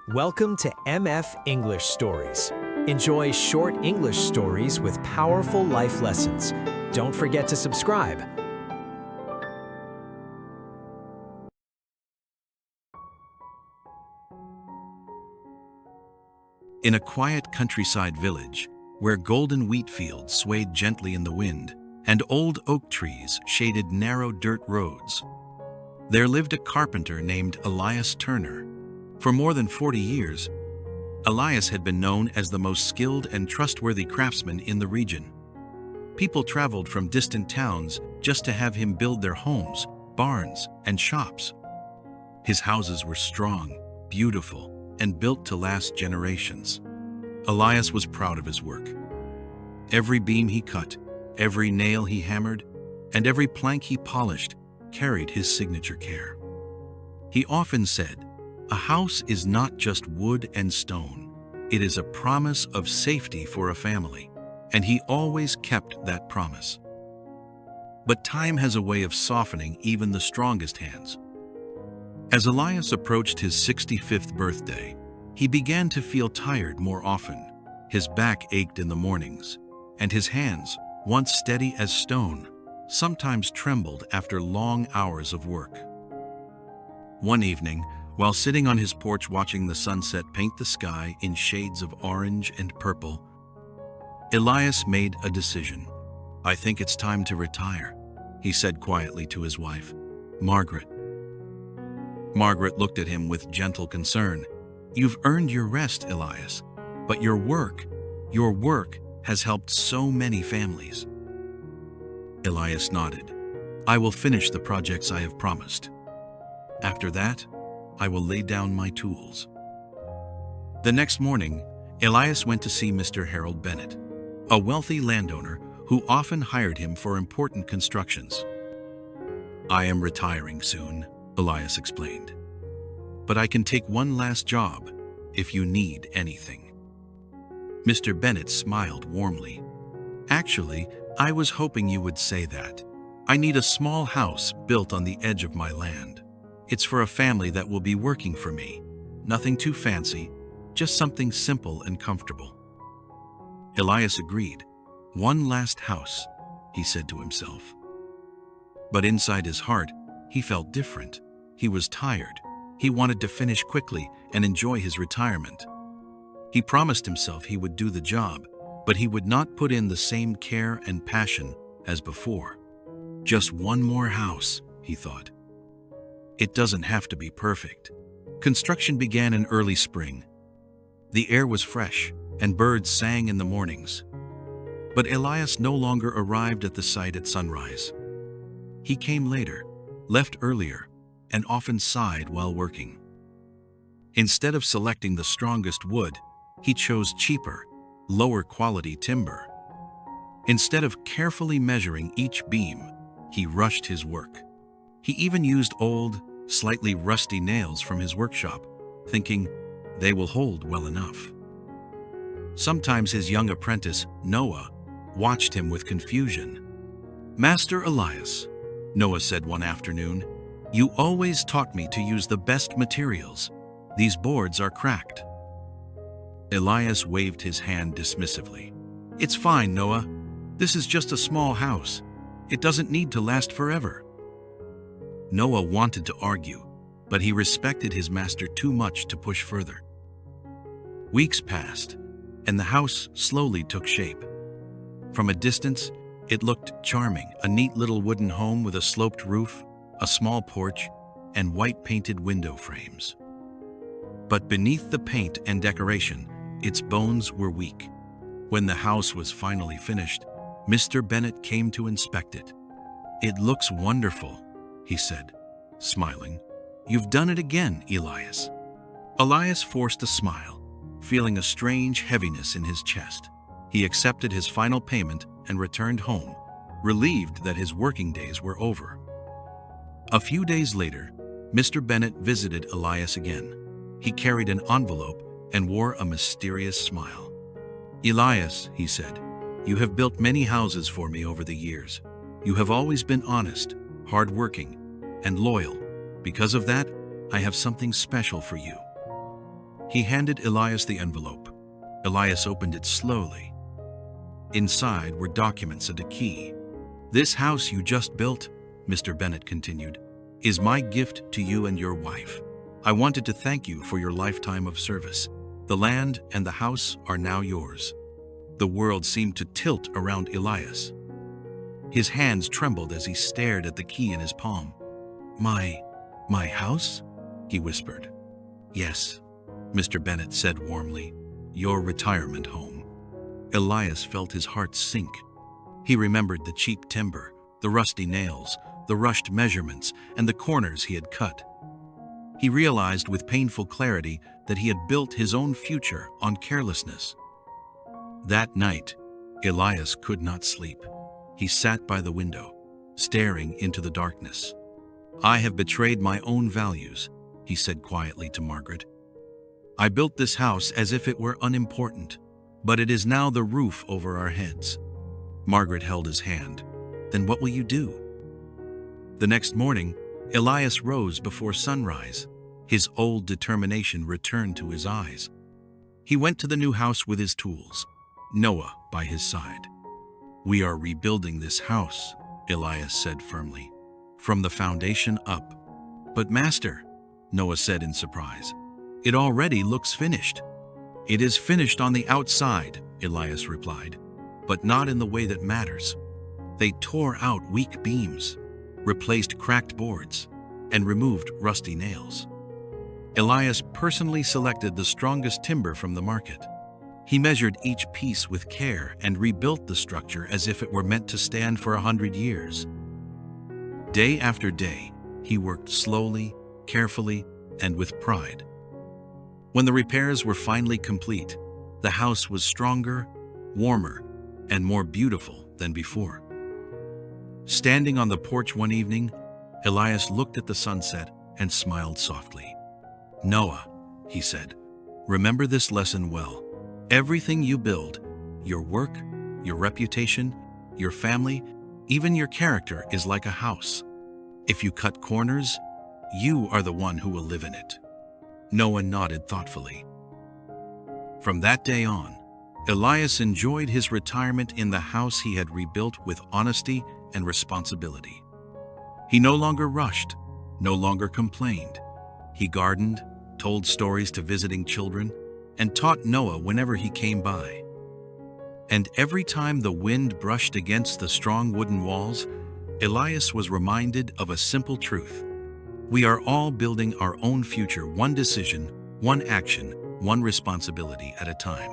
Welcome to MF English Stories. Enjoy short English stories with powerful life lessons. Don't forget to subscribe. In a quiet countryside village, where golden wheat fields swayed gently in the wind and old oak trees shaded narrow dirt roads, there lived a carpenter named Elias Turner. For more than 40 years, Elias had been known as the most skilled and trustworthy craftsman in the region. People traveled from distant towns just to have him build their homes, barns, and shops. His houses were strong, beautiful, and built to last generations. Elias was proud of his work. Every beam he cut, every nail he hammered, and every plank he polished carried his signature care. He often said, "A house is not just wood and stone. It is a promise of safety for a family." And he always kept that promise. But time has a way of softening even the strongest hands. As Elias approached his 65th birthday, he began to feel tired more often. His back ached in the mornings, and his hands, once steady as stone, sometimes trembled after long hours of work. One evening, while sitting on his porch watching the sunset paint the sky in shades of orange and purple, Elias made a decision. "I think it's time to retire," he said quietly to his wife, Margaret. Margaret looked at him with gentle concern. "You've earned your rest, Elias, but your work has helped so many families." Elias nodded. "I will finish the projects I have promised. After that, I will lay down my tools." The next morning, Elias went to see Mr. Harold Bennett, a wealthy landowner who often hired him for important constructions. "I am retiring soon," Elias explained, "but I can take one last job if you need anything." Mr. Bennett smiled warmly. "Actually, I was hoping you would say that. I need a small house built on the edge of my land. It's for a family that will be working for me. Nothing too fancy, just something simple and comfortable." Elias agreed. "One last house," he said to himself. But inside his heart, he felt different. He was tired. He wanted to finish quickly and enjoy his retirement. He promised himself he would do the job, but he would not put in the same care and passion as before. "Just one more house," he thought. "It doesn't have to be perfect." Construction began in early spring. The air was fresh, and birds sang in the mornings. But Elias no longer arrived at the site at sunrise. He came later, left earlier, and often sighed while working. Instead of selecting the strongest wood, he chose cheaper, lower quality timber. Instead of carefully measuring each beam, he rushed his work. He even used old, slightly rusty nails from his workshop, thinking, "They will hold well enough." Sometimes his young apprentice, Noah, watched him with confusion. "Master Elias," Noah said one afternoon, "you always taught me to use the best materials. These boards are cracked." Elias waved his hand dismissively. "It's fine, Noah. This is just a small house. It doesn't need to last forever." Noah wanted to argue, but he respected his master too much to push further. Weeks passed, and the house slowly took shape. From a distance, it looked charming, a neat little wooden home with a sloped roof, a small porch, and white-painted window frames. But beneath the paint and decoration, its bones were weak. When the house was finally finished, Mr. Bennett came to inspect it. "It looks wonderful," he said, smiling. "You've done it again, Elias." Elias forced a smile, feeling a strange heaviness in his chest. He accepted his final payment and returned home, relieved that his working days were over. A few days later, Mr. Bennett visited Elias again. He carried an envelope and wore a mysterious smile. "Elias," he said, "you have built many houses for me over the years. You have always been honest, hardworking, and loyal. Because of that, I have something special for you." He handed Elias the envelope. Elias opened it slowly. Inside were documents and a key. "This house you just built," Mr. Bennett continued, "is my gift to you and your wife. I wanted to thank you for your lifetime of service. The land and the house are now yours." The world seemed to tilt around Elias. His hands trembled as he stared at the key in his palm. My house?" he whispered. "Yes," Mr. Bennett said warmly, "your retirement home." Elias felt his heart sink. He remembered the cheap timber, the rusty nails, the rushed measurements, and the corners he had cut. He realized with painful clarity that he had built his own future on carelessness. That night, Elias could not sleep. He sat by the window, staring into the darkness. "I have betrayed my own values," he said quietly to Margaret. "I built this house as if it were unimportant, but it is now the roof over our heads." Margaret held his hand. "Then what will you do?" The next morning, Elias rose before sunrise. His old determination returned to his eyes. He went to the new house with his tools, Noah by his side. "We are rebuilding this house," Elias said firmly, "from the foundation up." "But Master," Noah said in surprise, "it already looks finished." "It is finished on the outside," Elias replied, "but not in the way that matters." They tore out weak beams, replaced cracked boards, and removed rusty nails. Elias personally selected the strongest timber from the market. He measured each piece with care and rebuilt the structure as if it were meant to stand for 100 years. Day after day, he worked slowly, carefully, and with pride. When the repairs were finally complete, the house was stronger, warmer, and more beautiful than before. Standing on the porch one evening, Elias looked at the sunset and smiled softly. "Noah," he said, "remember this lesson well. Everything you build, your work, your reputation, your family, even your character is like a house. If you cut corners, you are the one who will live in it." Noah nodded thoughtfully. From that day on, Elias enjoyed his retirement in the house he had rebuilt with honesty and responsibility. He no longer rushed, no longer complained. He gardened, told stories to visiting children, and taught Noah whenever he came by. And every time the wind brushed against the strong wooden walls, Elias was reminded of a simple truth. We are all building our own future, one decision, one action, one responsibility at a time.